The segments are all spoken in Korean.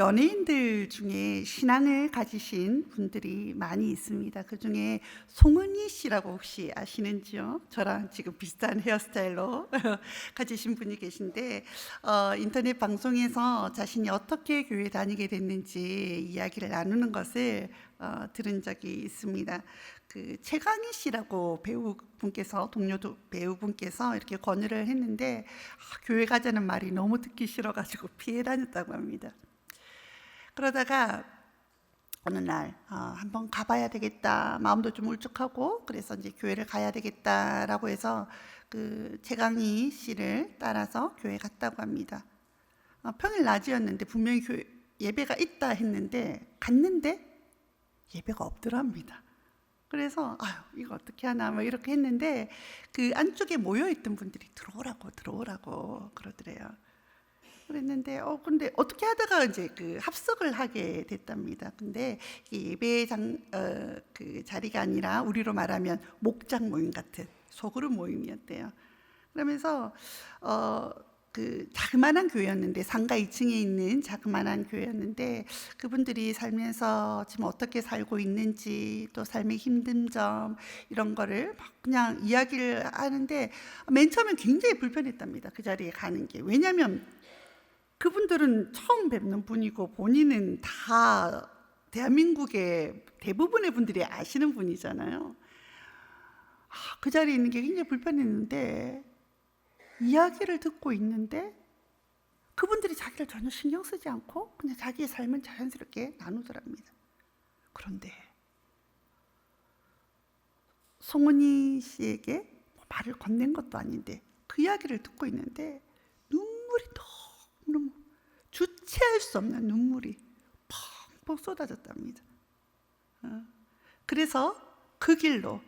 연예인들 중에 신앙을 가지신 분들이 많이 있습니다. 그 중에 송은이 씨라고 혹시 아시는지요? 저랑 지금 비슷한 헤어스타일로 가지신 분이 계신데 인터넷 방송에서 자신이 어떻게 교회 다니게 됐는지 이야기를 나누는 것을 들은 적이 있습니다. 그 최강희 씨라고 배우분께서 동료 배우분께서 이렇게 권유를 했는데 교회 가자는 말이 너무 듣기 싫어가지고 피해 다녔다고 합니다. 그러다가 어느 날 한번 가봐야 되겠다, 마음도 좀 울적하고 그래서 이제 교회를 가야 되겠다라고 해서 그 최강희 씨를 따라서 교회 갔다고 합니다. 평일 낮이었는데 분명히 예배가 있다 했는데 갔는데 예배가 없더랍니다. 그래서 이거 어떻게 하나 뭐 이렇게 했는데 그 안쪽에 모여있던 분들이 들어오라고 그러더래요. 그랬는데 근데 어떻게 하다가 이제 그 합석을 하게 됐답니다. 근데 예배장 그 자리가 아니라 우리로 말하면 목장 모임 같은 소그룹 모임이었대요. 그러면서 그 자그마한 교회였는데 상가 2층에 있는 자그마한 교회였는데 그분들이 살면서 지금 어떻게 살고 있는지 또 삶의 힘든 점 이런 거를 막 그냥 이야기를 하는데 맨 처음엔 굉장히 불편했답니다. 그 자리에 가는 게. 왜냐하면 그분들은 처음 뵙는 분이고 본인은 다 대한민국의 대부분의 분들이 아시는 분이잖아요. 그 자리에 있는 게 굉장히 불편했는데 이야기를 듣고 있는데 그분들이 자기를 전혀 신경 쓰지 않고 그냥 자기의 삶을 자연스럽게 나누더랍니다. 그런데 송은이 씨에게 말을 건넨 것도 아닌데 그 이야기를 듣고 있는데 눈물이 너무 주체할 수 없는 눈물이 펑펑 쏟아졌답니다. 그래서 그 길로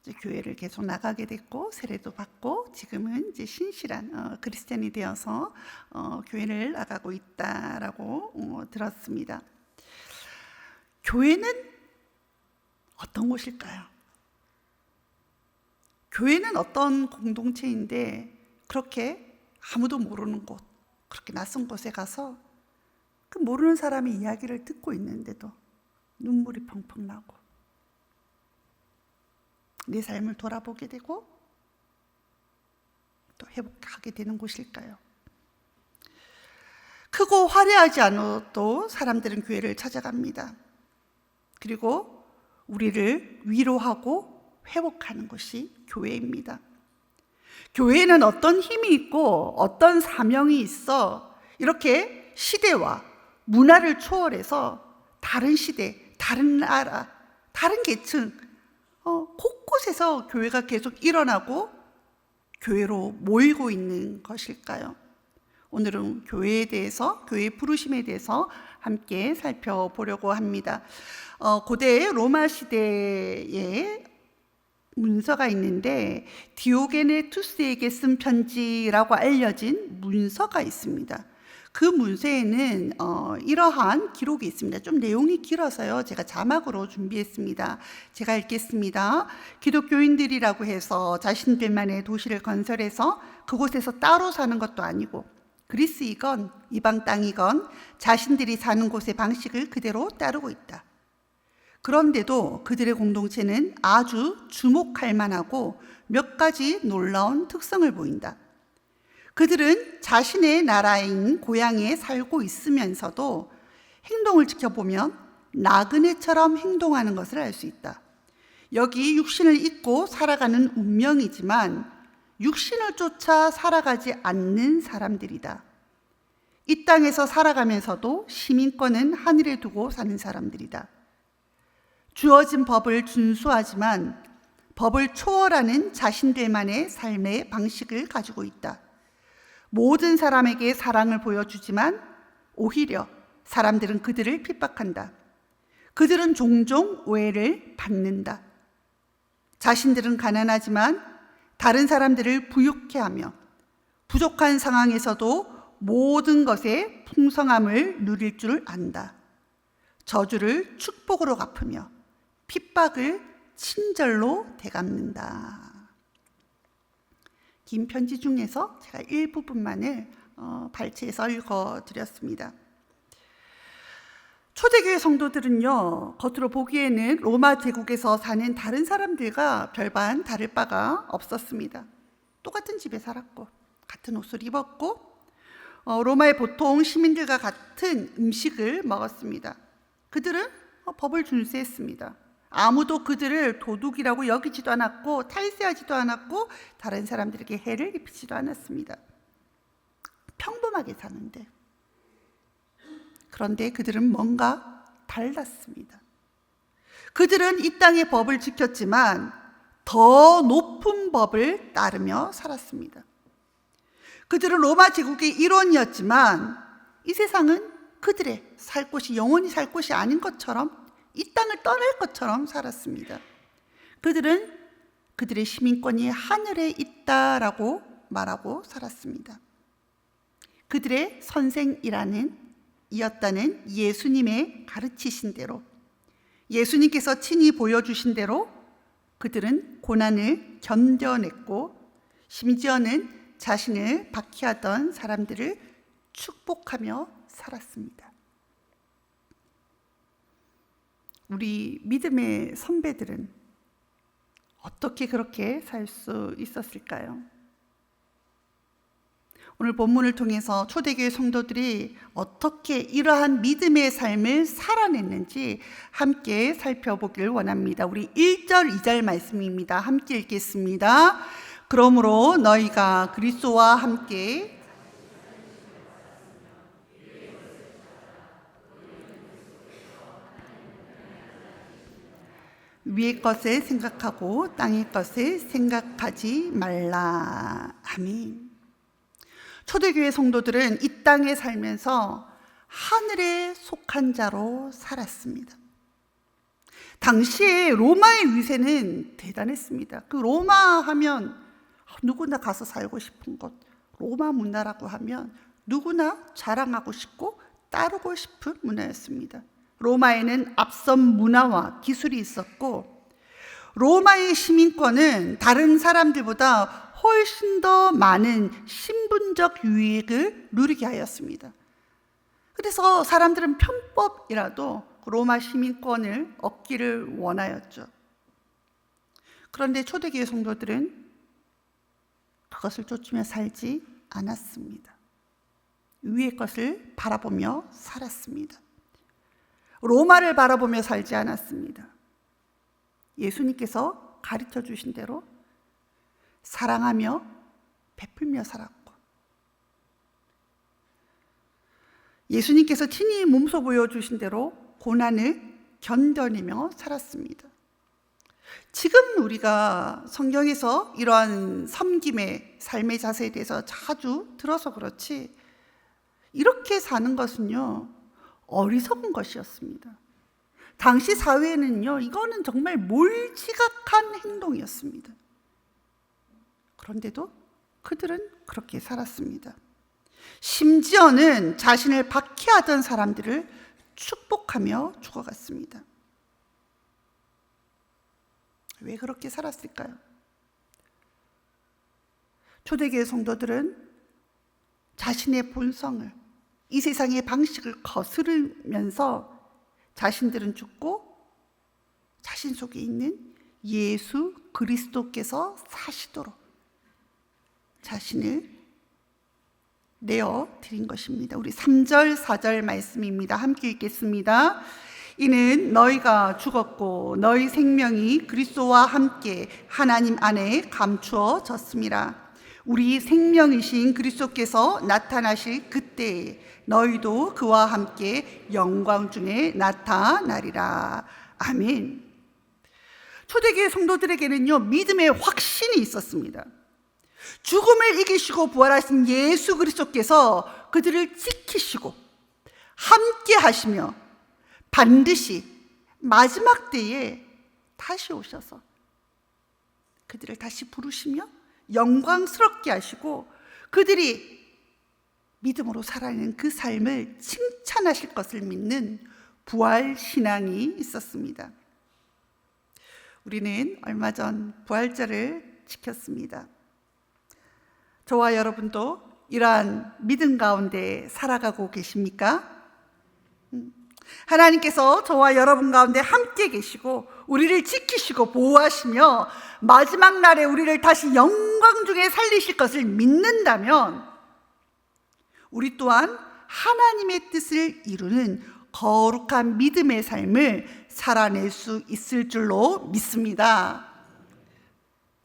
이제 교회를 계속 나가게 됐고 세례도 받고 지금은 이제 신실한 그리스도인이 되어서 교회를 나가고 있다라고 들었습니다. 교회는 어떤 곳일까요? 교회는 어떤 공동체인데 그렇게 아무도 모르는 곳, 그렇게 낯선 곳에 가서 그 모르는 사람의 이야기를 듣고 있는데도 눈물이 펑펑 나고 내 삶을 돌아보게 되고 또 회복하게 되는 곳일까요? 크고 화려하지 않아도 사람들은 교회를 찾아갑니다. 그리고 우리를 위로하고 회복하는 것이 교회입니다. 교회는 어떤 힘이 있고 어떤 사명이 있어 이렇게 시대와 문화를 초월해서 다른 시대, 다른 나라, 다른 계층 곳곳에서 교회가 계속 일어나고 교회로 모이고 있는 것일까요? 오늘은 교회에 대해서, 교회의 부르심에 대해서 함께 살펴보려고 합니다. 고대 로마 시대에 문서가 있는데 디오게네투스에게 쓴 편지라고 알려진 문서가 있습니다. 그 문서에는 이러한 기록이 있습니다. 좀 내용이 길어서요 제가 자막으로 준비했습니다. 제가 읽겠습니다. 기독교인들이라고 해서 자신들만의 도시를 건설해서 그곳에서 따로 사는 것도 아니고 그리스이건 이방 땅이건 자신들이 사는 곳의 방식을 그대로 따르고 있다. 그런데도 그들의 공동체는 아주 주목할 만하고 몇 가지 놀라운 특성을 보인다. 그들은 자신의 나라인 고향에 살고 있으면서도 행동을 지켜보면 나그네처럼 행동하는 것을 알 수 있다. 여기 육신을 입고 살아가는 운명이지만 육신을 쫓아 살아가지 않는 사람들이다. 이 땅에서 살아가면서도 시민권은 하늘에 두고 사는 사람들이다. 주어진 법을 준수하지만 법을 초월하는 자신들만의 삶의 방식을 가지고 있다. 모든 사람에게 사랑을 보여주지만 오히려 사람들은 그들을 핍박한다. 그들은 종종 오해를 받는다. 자신들은 가난하지만 다른 사람들을 부유케 하며 부족한 상황에서도 모든 것의 풍성함을 누릴 줄 안다. 저주를 축복으로 갚으며 핍박을 친절로 되갚는다. 긴 편지 중에서 제가 일부분만을 발췌해서 읽어드렸습니다. 초대교회 성도들은요, 겉으로 보기에는 로마 제국에서 사는 다른 사람들과 별반 다를 바가 없었습니다. 똑같은 집에 살았고 같은 옷을 입었고 로마의 보통 시민들과 같은 음식을 먹었습니다. 그들은 법을 준수했습니다. 아무도 그들을 도둑이라고 여기지도 않았고 탈세하지도 않았고 다른 사람들에게 해를 입히지도 않았습니다. 평범하게 사는데, 그런데 그들은 뭔가 달랐습니다. 그들은 이 땅의 법을 지켰지만 더 높은 법을 따르며 살았습니다. 그들은 로마 제국의 일원이었지만 이 세상은 그들의 살 곳이 영원히 살 곳이 아닌 것처럼, 이 땅을 떠날 것처럼 살았습니다. 그들은 그들의 시민권이 하늘에 있다라고 말하고 살았습니다. 그들의 선생이었다는 예수님의 가르치신 대로, 예수님께서 친히 보여주신 대로 그들은 고난을 견뎌냈고, 심지어는 자신을 박해하던 사람들을 축복하며 살았습니다. 우리 믿음의 선배들은 어떻게 그렇게 살 수 있었을까요? 오늘 본문을 통해서 초대교회 성도들이 어떻게 이러한 믿음의 삶을 살아냈는지 함께 살펴보길 원합니다. 우리 1절, 2절 말씀입니다. 함께 읽겠습니다. 그러므로 너희가 그리스도와 함께 위의 것을 생각하고 땅의 것을 생각하지 말라. 아멘. 초대교회 성도들은 이 땅에 살면서 하늘에 속한 자로 살았습니다. 당시에 로마의 위세는 대단했습니다. 그 로마 하면 누구나 가서 살고 싶은 곳, 로마 문화라고 하면 누구나 자랑하고 싶고 따르고 싶은 문화였습니다. 로마에는 앞선 문화와 기술이 있었고, 로마의 시민권은 다른 사람들보다 훨씬 더 많은 신분적 유익을 누리게 하였습니다. 그래서 사람들은 편법이라도 로마 시민권을 얻기를 원하였죠. 그런데 초대교회 성도들은 그것을 쫓으며 살지 않았습니다. 위의 것을 바라보며 살았습니다. 로마를 바라보며 살지 않았습니다. 예수님께서 가르쳐 주신 대로 사랑하며 베풀며 살았고, 예수님께서 친히 몸소 보여주신 대로 고난을 견뎌내며 살았습니다. 지금 우리가 성경에서 이러한 섬김의 삶의 자세에 대해서 자주 들어서 그렇지, 이렇게 사는 것은요, 어리석은 것이었습니다. 당시 사회에는요, 이거는 정말 몰지각한 행동이었습니다. 그런데도 그들은 그렇게 살았습니다. 심지어는 자신을 박해하던 사람들을 축복하며 죽어갔습니다. 왜 그렇게 살았을까요? 초대교회 성도들은 자신의 본성을, 이 세상의 방식을 거스르면서 자신들은 죽고 자신 속에 있는 예수 그리스도께서 사시도록 자신을 내어 드린 것입니다. 우리 3절, 4절 말씀입니다. 함께 읽겠습니다. 이는 너희가 죽었고 너희 생명이 그리스도와 함께 하나님 안에 감추어졌음이라. 우리 생명이신 그리스도께서 나타나실 그때에 너희도 그와 함께 영광 중에 나타나리라. 아멘. 초대교회 성도들에게는요, 믿음의 확신이 있었습니다. 죽음을 이기시고 부활하신 예수 그리스도께서 그들을 지키시고 함께 하시며 반드시 마지막 때에 다시 오셔서 그들을 다시 부르시며 영광스럽게 하시고 그들이 믿음으로 살아가는 그 삶을 칭찬하실 것을 믿는 부활 신앙이 있었습니다. 우리는 얼마 전 부활절을 지켰습니다. 저와 여러분도 이러한 믿음 가운데 살아가고 계십니까? 하나님께서 저와 여러분 가운데 함께 계시고 우리를 지키시고 보호하시며 마지막 날에 우리를 다시 영광 중에 살리실 것을 믿는다면 우리 또한 하나님의 뜻을 이루는 거룩한 믿음의 삶을 살아낼 수 있을 줄로 믿습니다.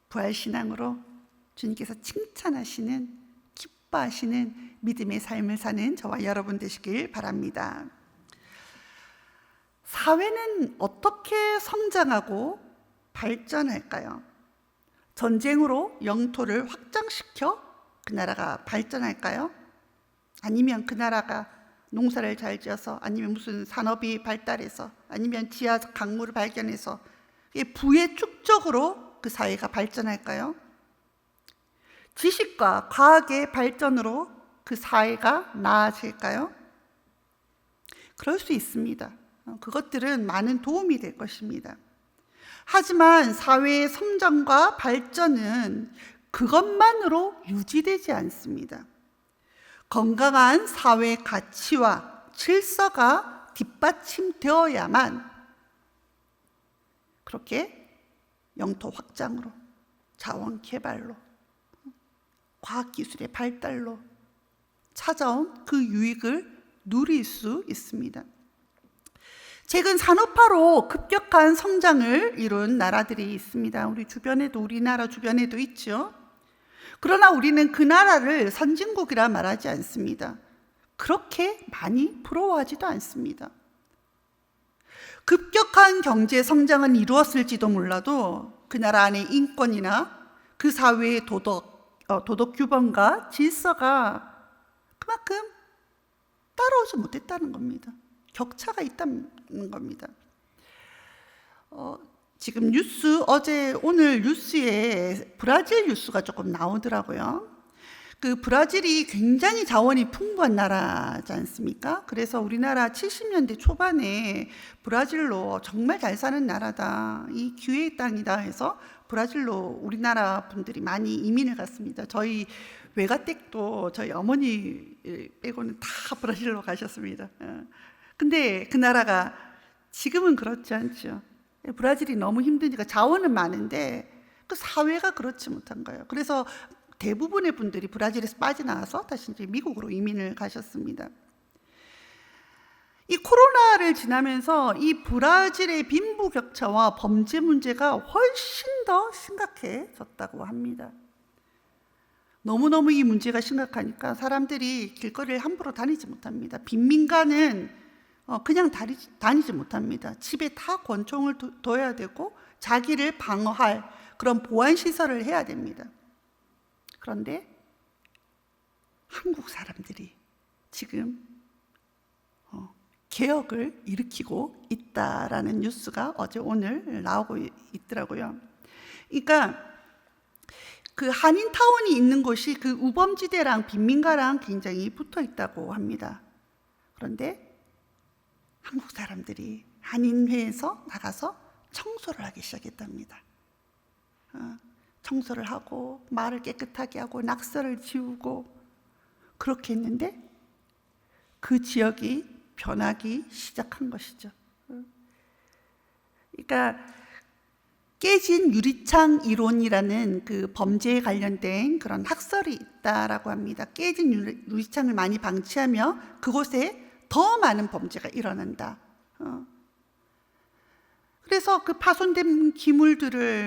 부활신앙으로 주님께서 칭찬하시는, 기뻐하시는 믿음의 삶을 사는 저와 여러분 되시길 바랍니다. 사회는 어떻게 성장하고 발전할까요? 전쟁으로 영토를 확장시켜 그 나라가 발전할까요? 아니면 그 나라가 농사를 잘 지어서, 아니면 무슨 산업이 발달해서, 아니면 지하 강물을 발견해서 부의 축적으로 그 사회가 발전할까요? 지식과 과학의 발전으로 그 사회가 나아질까요? 그럴 수 있습니다. 그것들은 많은 도움이 될 것입니다. 하지만 사회의 성장과 발전은 그것만으로 유지되지 않습니다. 건강한 사회 가치와 질서가 뒷받침되어야만 그렇게 영토 확장으로, 자원 개발로, 과학기술의 발달로 찾아온 그 유익을 누릴 수 있습니다. 최근 산업화로 급격한 성장을 이룬 나라들이 있습니다. 우리 주변에도, 우리나라 주변에도 있죠. 그러나 우리는 그 나라를 선진국이라 말하지 않습니다. 그렇게 많이 부러워하지도 않습니다. 급격한 경제 성장은 이루었을지도 몰라도 그 나라 안의 인권이나 그 사회의 도덕 규범과 질서가 그만큼 따라오지 못했다는 겁니다. 격차가 있다는 겁니다. 지금 오늘 뉴스에 브라질 뉴스가 조금 나오더라고요. 그 브라질이 굉장히 자원이 풍부한 나라지 않습니까? 그래서 우리나라 70년대 초반에 브라질로 정말 잘 사는 나라다, 이 기회의 땅이다 해서 브라질로 우리나라 분들이 많이 이민을 갔습니다. 저희 외가댁도 저희 어머니 빼고는 다 브라질로 가셨습니다. 근데 그 나라가 지금은 그렇지 않죠. 브라질이 너무 힘드니까 자원은 많은데 그 사회가 그렇지 못한 거예요. 그래서 대부분의 분들이 브라질에서 빠져나와서 다시 이제 미국으로 이민을 가셨습니다. 이 코로나를 지나면서 이 브라질의 빈부격차와 범죄 문제가 훨씬 더 심각해졌다고 합니다. 너무너무 이 문제가 심각하니까 사람들이 길거리를 함부로 다니지 못합니다. 빈민가는 그냥 다니지 못합니다. 집에 다 권총을 둬야 되고 자기를 방어할 그런 보안시설을 해야 됩니다. 그런데 한국 사람들이 지금 개혁을 일으키고 있다라는 뉴스가 오늘 나오고 있더라고요. 그러니까 그 한인타운이 있는 곳이 그 우범지대랑 빈민가랑 굉장히 붙어 있다고 합니다. 그런데 한국 사람들이 한인회에서 나가서 청소를 하기 시작했답니다. 청소를 하고 마을을 깨끗하게 하고 낙서를 지우고 그렇게 했는데 그 지역이 변하기 시작한 것이죠. 그러니까 깨진 유리창 이론이라는 그 범죄에 관련된 그런 학설이 있다라고 합니다. 깨진 유리창을 많이 방치하며 그곳에 더 많은 범죄가 일어난다. 그래서 그 파손된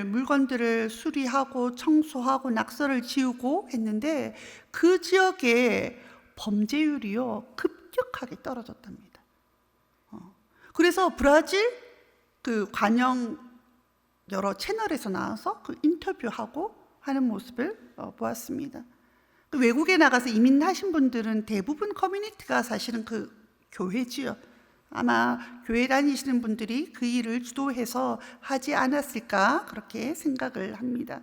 물건들을 수리하고 청소하고 낙서를 지우고 했는데 그 지역의 범죄율이요 급격하게 떨어졌답니다. 그래서 브라질 그 관영 여러 채널에서 나와서 그 인터뷰하고 하는 모습을 보았습니다. 그 외국에 나가서 이민하신 분들은 대부분 커뮤니티가 사실은 그 교회지요. 아마 교회 다니시는 분들이 그 일을 주도해서 하지 않았을까 그렇게 생각을 합니다.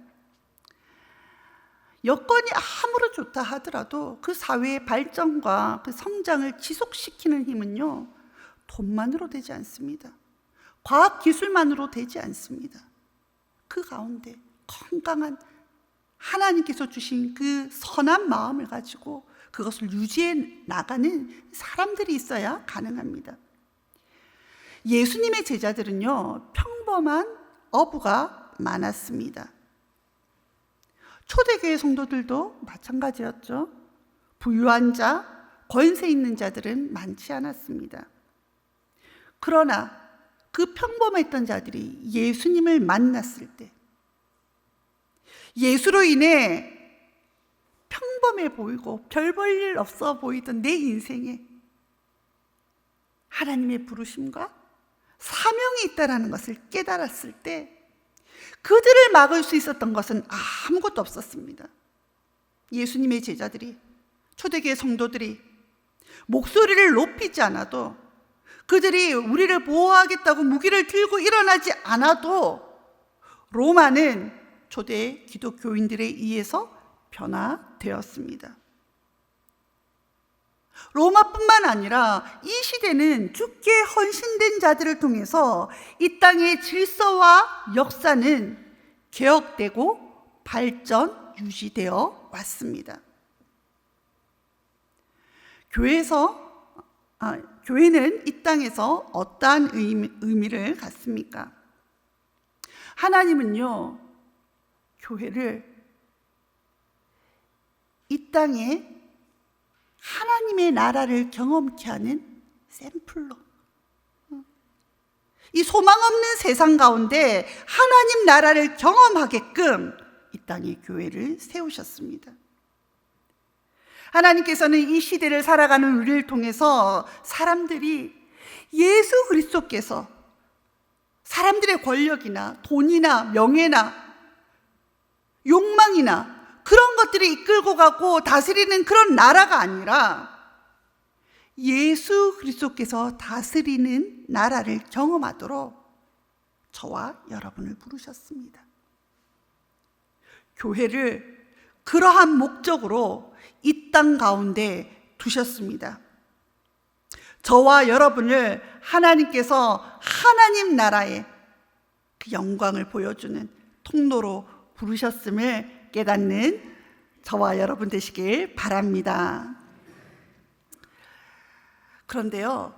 여건이 아무리 좋다 하더라도 그 사회의 발전과 그 성장을 지속시키는 힘은요 돈만으로 되지 않습니다. 과학 기술만으로 되지 않습니다. 그 가운데 건강한 하나님께서 주신 그 선한 마음을 가지고 그것을 유지해 나가는 사람들이 있어야 가능합니다. 예수님의 제자들은요, 평범한 어부가 많았습니다. 초대교회 성도들도 마찬가지였죠. 부유한 자, 권세 있는 자들은 많지 않았습니다. 그러나 그 평범했던 자들이 예수님을 만났을 때, 예수로 인해 평범해 보이고 별 볼 일 없어 보이던 내 인생에 하나님의 부르심과 사명이 있다는 것을 깨달았을 때 그들을 막을 수 있었던 것은 아무것도 없었습니다. 예수님의 제자들이, 초대교회 성도들이 목소리를 높이지 않아도, 그들이 우리를 보호하겠다고 무기를 들고 일어나지 않아도 로마는 초대 기독교인들에 의해서 변화되었습니다. 로마뿐만 아니라 이 시대는 주께 헌신된 자들을 통해서 이 땅의 질서와 역사는 개혁되고 발전, 유지되어 왔습니다. 교회는 이 땅에서 어떠한 의미를 갖습니까? 하나님은요, 교회를 이 땅에 하나님의 나라를 경험케 하는 샘플로, 이 소망 없는 세상 가운데 하나님 나라를 경험하게끔 이 땅에 교회를 세우셨습니다. 하나님께서는 이 시대를 살아가는 우리를 통해서 사람들이 예수 그리스도께서 사람들의 권력이나 돈이나 명예나 욕망이나 그런 것들이 이끌고 가고 다스리는 그런 나라가 아니라 예수 그리스도께서 다스리는 나라를 경험하도록 저와 여러분을 부르셨습니다. 교회를 그러한 목적으로 이 땅 가운데 두셨습니다. 저와 여러분을 하나님께서 하나님 나라의 그 영광을 보여주는 통로로 부르셨음을 깨닫는 저와 여러분 되시길 바랍니다. 그런데요,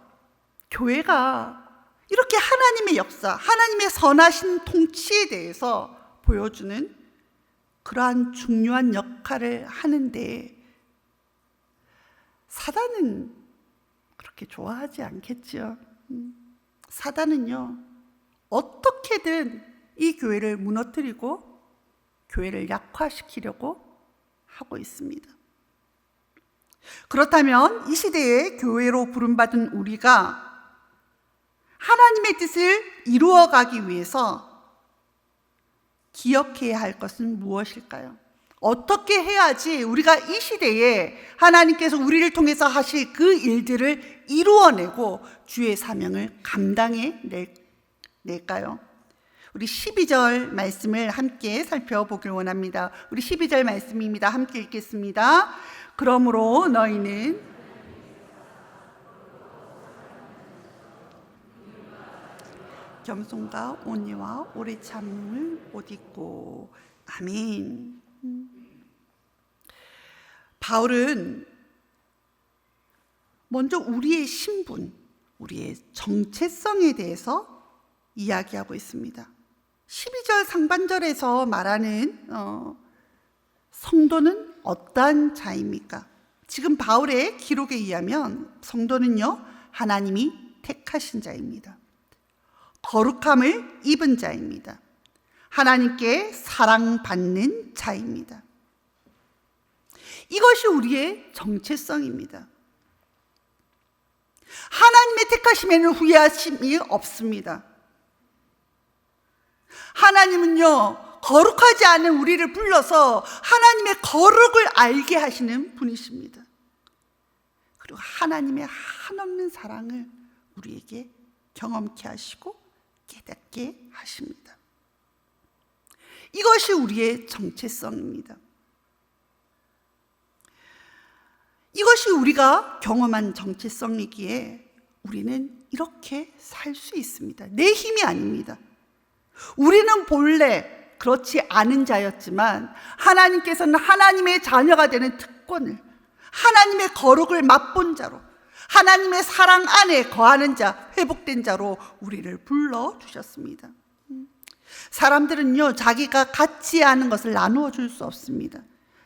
교회가 이렇게 하나님의 역사, 하나님의 선하신 통치에 대해서 보여주는 그러한 중요한 역할을 하는데 사단은 그렇게 좋아하지 않겠죠. 사단은요, 어떻게든 이 교회를 무너뜨리고 교회를 약화시키려고 하고 있습니다. 그렇다면 이 시대에 교회로 부름받은 우리가 하나님의 뜻을 이루어가기 위해서 기억해야 할 것은 무엇일까요? 어떻게 해야지 우리가 이 시대에 하나님께서 우리를 통해서 하실 그 일들을 이루어내고 주의 사명을 감당해 낼까요? 우리 12절 말씀을 함께 살펴보길 원합니다. 우리 12절 말씀입니다. 함께 읽겠습니다. 그러므로 너희는 겸손과 온유와 오래 참음을 옷 입고. 아멘. 바울은 먼저 우리의 신분, 우리의 정체성에 대해서 이야기하고 있습니다. 12절 상반절에서 말하는 성도는 어떠한 자입니까? 지금 바울의 기록에 의하면 성도는요, 하나님이 택하신 자입니다. 거룩함을 입은 자입니다. 하나님께 사랑받는 자입니다. 이것이 우리의 정체성입니다. 하나님의 택하심에는 후회하심이 없습니다. 하나님은요, 거룩하지 않은 우리를 불러서 하나님의 거룩을 알게 하시는 분이십니다. 그리고 하나님의 한없는 사랑을 우리에게 경험케 하시고 깨닫게 하십니다. 이것이 우리의 정체성입니다. 이것이 우리가 경험한 정체성이기에 우리는 이렇게 살 수 있습니다. 내 힘이 아닙니다. 우리는 본래 그렇지 않은 자였지만 하나님께서는 하나님의 자녀가 되는 특권을, 하나님의 거룩을 맛본 자로, 하나님의 사랑 안에 거하는 자, 회복된 자로 우리를 불러주셨습니다. 사람들은요, 자기가 갖지 않은 것을 나누어 줄 수 없습니다.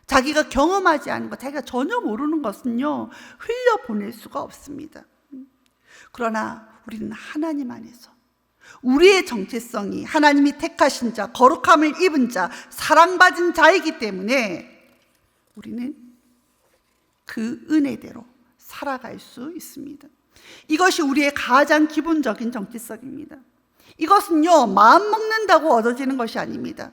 자기가 경험하지 않은 것, 자기가 전혀 모르는 것은요, 흘려보낼 수가 없습니다. 그러나 우리는 하나님 안에서 우리의 정체성이 하나님이 택하신 자, 거룩함을 입은 자, 사랑받은 자이기 때문에 우리는 그 은혜대로 살아갈 수 있습니다. 이것이 우리의 가장 기본적인 정체성입니다. 이것은요, 마음 먹는다고 얻어지는 것이 아닙니다.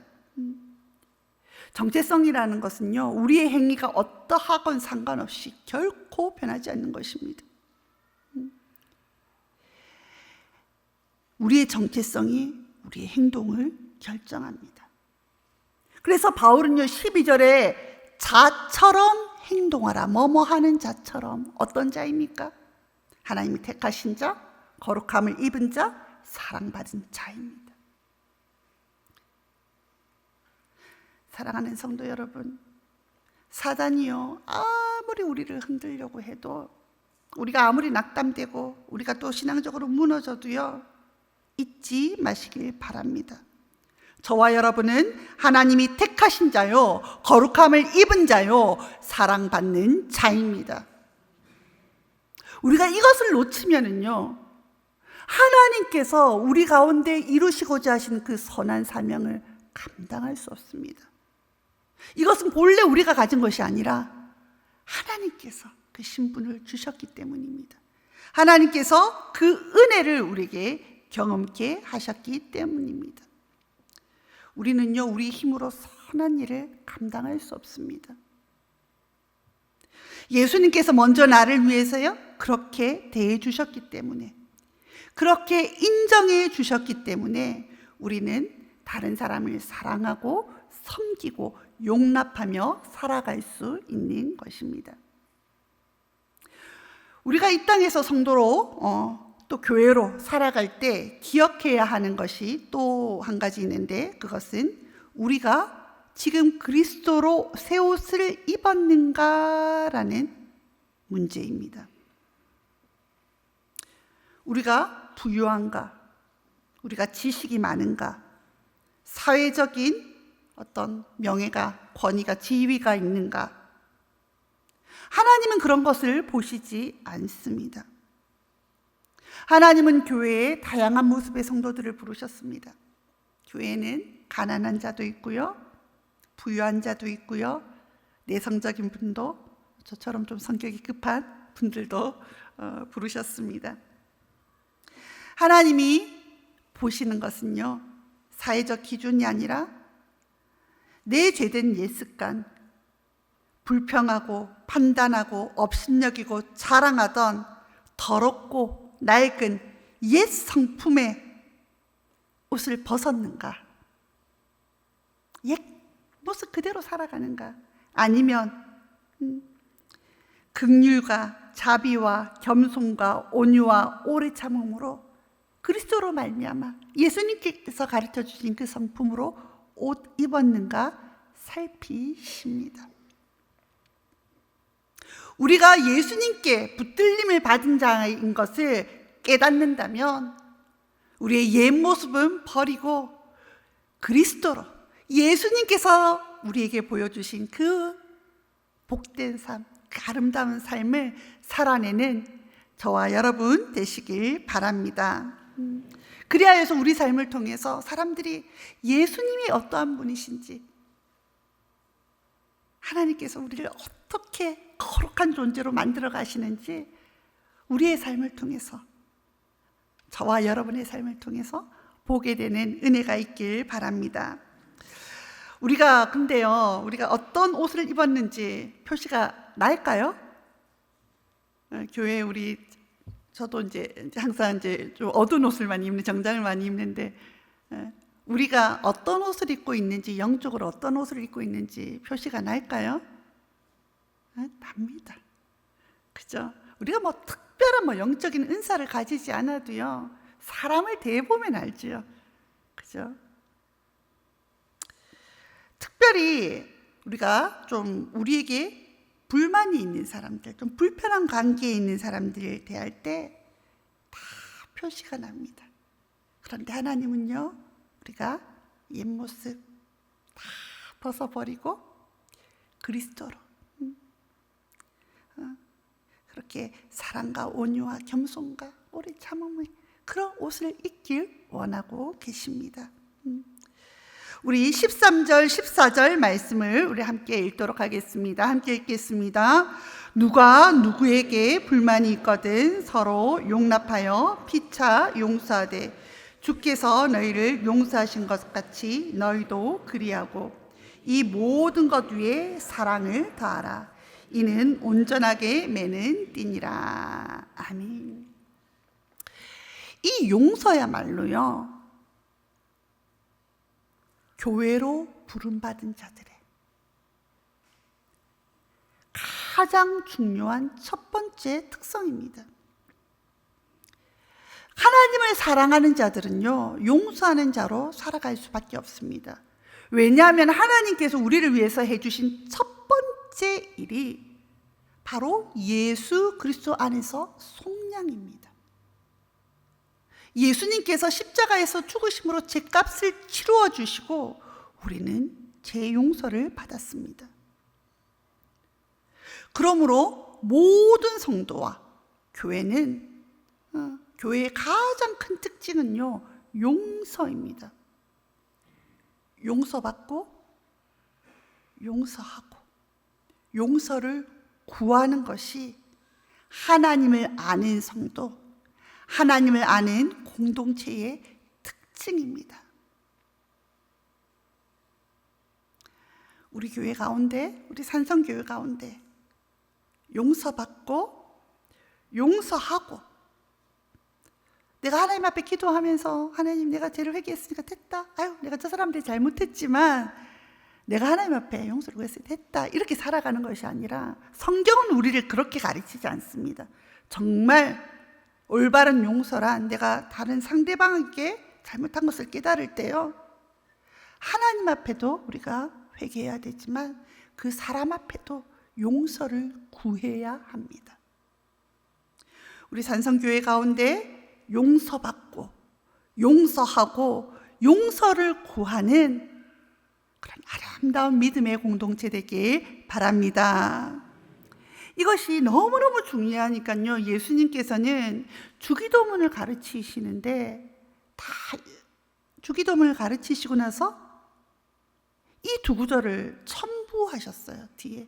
정체성이라는 것은요, 우리의 행위가 어떠하건 상관없이 결코 변하지 않는 것입니다. 우리의 정체성이 우리의 행동을 결정합니다. 그래서 바울은요, 12절에 자처럼 행동하라. 뭐뭐 하는 자처럼. 어떤 자입니까? 하나님이 택하신 자, 거룩함을 입은 자, 사랑받은 자입니다. 사랑하는 성도 여러분, 사단이요, 아무리 우리를 흔들려고 해도, 우리가 아무리 낙담되고 우리가 또 신앙적으로 무너져도요, 잊지 마시길 바랍니다. 저와 여러분은 하나님이 택하신 자요, 거룩함을 입은 자요, 사랑받는 자입니다. 우리가 이것을 놓치면은요, 하나님께서 우리 가운데 이루시고자 하신 그 선한 사명을 감당할 수 없습니다. 이것은 본래 우리가 가진 것이 아니라 하나님께서 그 신분을 주셨기 때문입니다. 하나님께서 그 은혜를 우리에게 경험케 하셨기 때문입니다. 우리는요, 우리 힘으로 선한 일을 감당할 수 없습니다. 예수님께서 먼저 나를 위해서요, 그렇게 대해 주셨기 때문에, 그렇게 인정해 주셨기 때문에 우리는 다른 사람을 사랑하고 섬기고 용납하며 살아갈 수 있는 것입니다. 우리가 이 땅에서 성도로 또 교회로 살아갈 때 기억해야 하는 것이 또 한 가지 있는데, 그것은 우리가 지금 그리스도로 새 옷을 입었는가라는 문제입니다. 우리가 부유한가? 우리가 지식이 많은가? 사회적인 어떤 명예가, 권위가, 지위가 있는가? 하나님은 그런 것을 보시지 않습니다. 하나님은 교회에 다양한 모습의 성도들을 부르셨습니다. 교회에는 가난한 자도 있고요, 부유한 자도 있고요, 내성적인 분도, 저처럼 좀 성격이 급한 분들도 부르셨습니다. 하나님이 보시는 것은요, 사회적 기준이 아니라 내 죄된 옛 습관, 불평하고 판단하고 업신여기고 자랑하던 더럽고 낡은 옛 성품의 옷을 벗었는가? 옛 모습 그대로 살아가는가? 아니면 긍휼과 자비와 겸손과 온유와 오래 참음으로 그리스도로 말미암아 예수님께서 가르쳐 주신 그 성품으로 옷 입었는가 살피십니다. 우리가 예수님께 붙들림을 받은 자인 것을 깨닫는다면 우리의 옛 모습은 버리고 그리스도로, 예수님께서 우리에게 보여주신 그 복된 삶, 그 아름다운 삶을 살아내는 저와 여러분 되시길 바랍니다. 그래야 해서 우리 삶을 통해서 사람들이 예수님이 어떠한 분이신지, 하나님께서 우리를 어떻게 거룩한 존재로 만들어 가시는지 우리의 삶을 통해서, 저와 여러분의 삶을 통해서 보게 되는 은혜가 있길 바랍니다. 우리가 근데요, 우리가 어떤 옷을 입었는지 표시가 날까요? 교회에 저도 이제 항상 좀 어두운 옷을 많이 입는, 정장을 많이 입는데, 우리가 어떤 옷을 입고 있는지, 영적으로 어떤 옷을 입고 있는지 표시가 날까요? 납니다. 그죠? 우리가 뭐 특별한 영적인 은사를 가지지 않아도요, 사람을 대보면 알죠. 그죠? 특별히 우리가 좀 우리에게 불만이 있는 사람들, 좀 불편한 관계에 있는 사람들을 대할 때 다 표시가 납니다. 그런데 하나님은요, 우리가 옛모습 다 벗어버리고 그리스도로 그렇게 사랑과 온유와 겸손과 오래 참음의 그런 옷을 입길 원하고 계십니다. 우리 13절, 14절 말씀을 우리 함께 읽도록 하겠습니다. 함께 읽겠습니다. 누가 누구에게 불만이 있거든 서로 용납하여 피차 용서하되 주께서 너희를 용서하신 것 같이 너희도 그리하고 이 모든 것 위에 사랑을 더하라. 이는 온전하게 매는 띠니라. 아멘. 이 용서야말로요, 교회로 부름받은 자들의 가장 중요한 첫 번째 특성입니다. 하나님을 사랑하는 자들은요, 용서하는 자로 살아갈 수밖에 없습니다. 왜냐하면 하나님께서 우리를 위해서 해주신 첫 번째 일이 바로 예수 그리스도 안에서 속량입니다. 예수님께서 십자가에서 죽으심으로 제 값을 치루어 주시고 우리는 제 용서를 받았습니다. 그러므로 모든 성도와 교회는 교회의 가장 큰 특징은요, 용서입니다. 용서받고 용서하고 용서를 구하는 것이 하나님을 아는 성도, 하나님을 아는 공동체의 특징입니다. 우리 교회 가운데, 우리 산성교회 가운데 용서받고 용서하고, 내가 하나님 앞에 기도하면서 하나님, 내가 죄를 회개했으니까 됐다. 아유, 내가 저 사람들이 잘못했지만 내가 하나님 앞에 용서를 구했으니 됐다. 이렇게 살아가는 것이 아니라, 성경은 우리를 그렇게 가르치지 않습니다. 정말 올바른 용서란 내가 다른 상대방에게 잘못한 것을 깨달을 때요, 하나님 앞에도 우리가 회개해야 되지만 그 사람 앞에도 용서를 구해야 합니다. 우리 산성교회 가운데 용서받고 용서하고 용서를 구하는 그런 아름다운 믿음의 공동체 되길 바랍니다. 이것이 너무너무 중요하니까요, 예수님께서는 주기도문을 가르치시는데, 다 주기도문을 가르치시고 나서 이 두 구절을 첨부하셨어요. 뒤에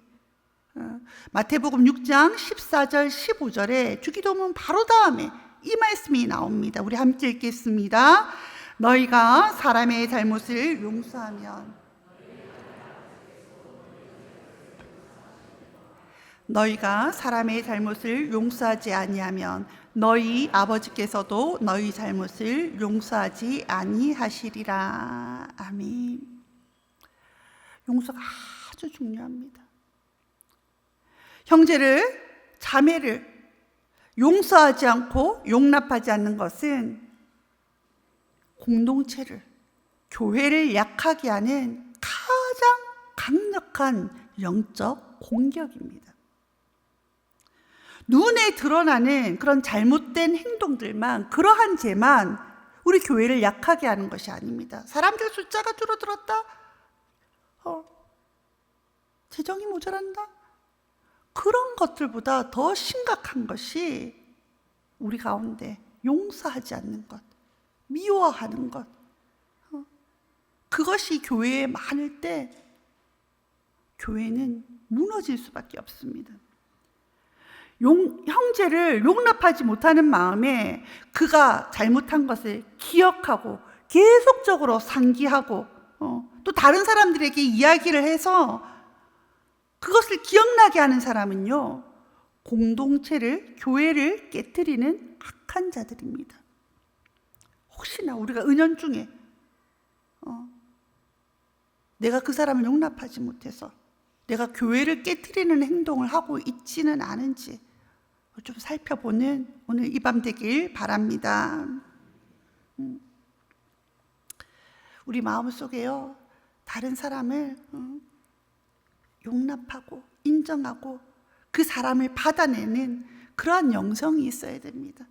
마태복음 6장 14절 15절에 주기도문 바로 다음에 이 말씀이 나옵니다. 우리 함께 읽겠습니다. 너희가 사람의 잘못을 용서하면 너희가 사람의 잘못을 용서하지 아니하면 너희 아버지께서도 너희 잘못을 용서하지 아니하시리라. 아멘. 용서가 아주 중요합니다. 형제를, 자매를 용서하지 않고 용납하지 않는 것은 공동체를, 교회를 약하게 하는 가장 강력한 영적 공격입니다. 눈에 드러나는 그런 잘못된 행동들만, 그러한 죄만 우리 교회를 약하게 하는 것이 아닙니다. 사람들 숫자가 줄어들었다, 재정이 모자란다, 그런 것들보다 더 심각한 것이 우리 가운데 용서하지 않는 것, 미워하는 것, 그것이 교회에 많을 때 교회는 무너질 수밖에 없습니다. 형제를 용납하지 못하는 마음에 그가 잘못한 것을 기억하고 계속적으로 상기하고 또 다른 사람들에게 이야기를 해서 그것을 기억나게 하는 사람은요, 공동체를, 교회를 깨트리는 악한 자들입니다. 혹시나 우리가 은연중에 내가 그 사람을 용납하지 못해서 내가 교회를 깨트리는 행동을 하고 있지는 않은지 좀 살펴보는 오늘 이 밤 되길 바랍니다. 우리 마음속에요, 다른 사람을 용납하고 인정하고 그 사람을 받아내는 그러한 영성이 있어야 됩니다.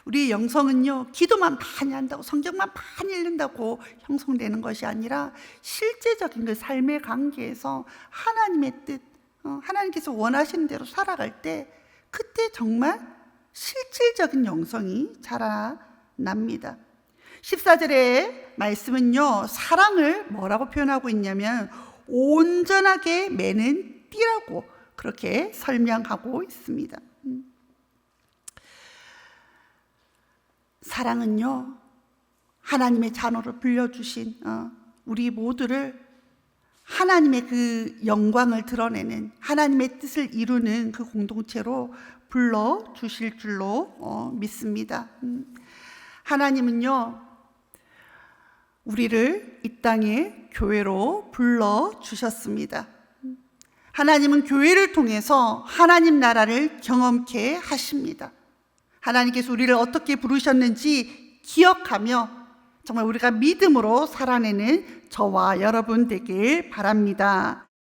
우리의 영성은요, 기도만 많이 한다고, 성경만 많이 읽는다고 형성되는 것이 아니라 실제적인 그 삶의 관계에서 하나님의 뜻, 하나님께서 원하시는 대로 살아갈 때 그때 정말 실질적인 영성이 자라납니다. 14절의 말씀은요, 사랑을 뭐라고 표현하고 있냐면 온전하게 매는 띠라고 그렇게 설명하고 있습니다. 사랑은요, 하나님의 자녀로 불려주신 우리 모두를 하나님의 그 영광을 드러내는, 하나님의 뜻을 이루는 그 공동체로 불러주실 줄로 믿습니다. 하나님은요, 우리를 이 땅에 교회로 불러주셨습니다. 하나님은 교회를 통해서 하나님 나라를 경험케 하십니다. 하나님께서 우리를 어떻게 부르셨는지 기억하며 정말 우리가 믿음으로 살아내는 저와 여러분 되길 바랍니다.